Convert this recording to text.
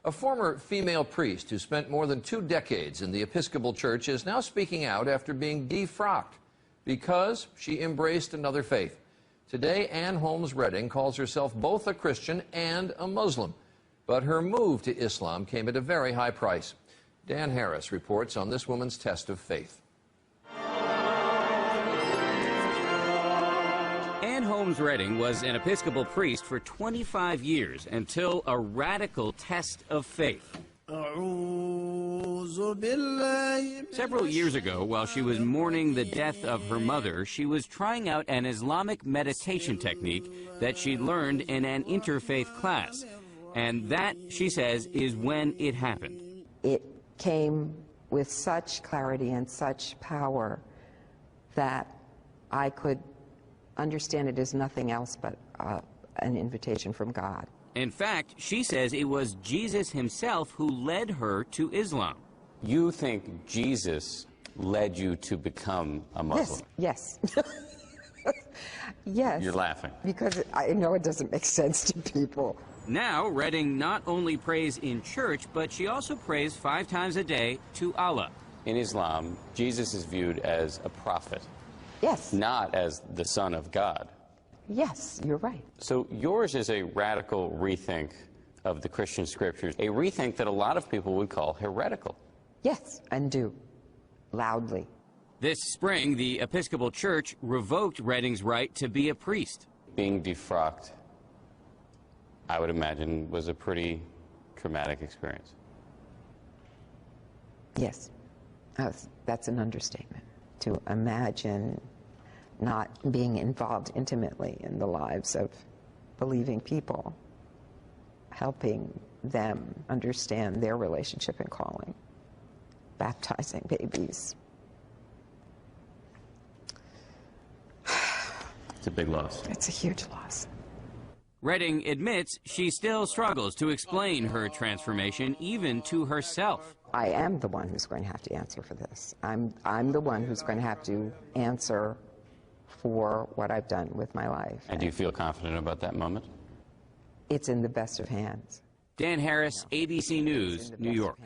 A former female priest who spent more than 2 decades in the Episcopal Church is now speaking out after being defrocked because she embraced another faith. Today, Ann Holmes Redding calls herself both a Christian and a Muslim, but her move to Islam came at a very high price. Dan Harris reports on this woman's test of faith. Ann Holmes Redding was an Episcopal priest for 25 years until a radical test of faith. Several years ago, while she was mourning the death of her mother, she was trying out an Islamic meditation technique that she learned in an interfaith class. And that, she says, is when it happened. It came with such clarity and such power that I could understand it as nothing else but an invitation from God. In fact, she says it was Jesus himself who led her to Islam. You think Jesus led you to become a Muslim? Yes. Yes. You're laughing. Because I know it doesn't make sense to people. Now, Redding not only prays in church, but she also prays 5 times a day to Allah. In Islam, Jesus is viewed as a prophet. Yes. Not as the Son of God. Yes, you're right. So yours is a radical rethink of the Christian scriptures, a rethink that a lot of people would call heretical. Yes, and do. Loudly. This spring, the Episcopal Church revoked Redding's right to be a priest. Being defrocked, I would imagine, was a pretty traumatic experience. Yes. That's an understatement. To imagine not being involved intimately in the lives of believing people, helping them understand their relationship and calling, baptizing babies. It's a big loss. It's a huge loss. Redding admits she still struggles to explain her transformation, even to herself. I am the one who's going to have to answer for this. I'm the one who's going to have to answer for what I've done with my life. And do you feel confident about that moment? It's in the best of hands. Dan Harris, ABC News, New York.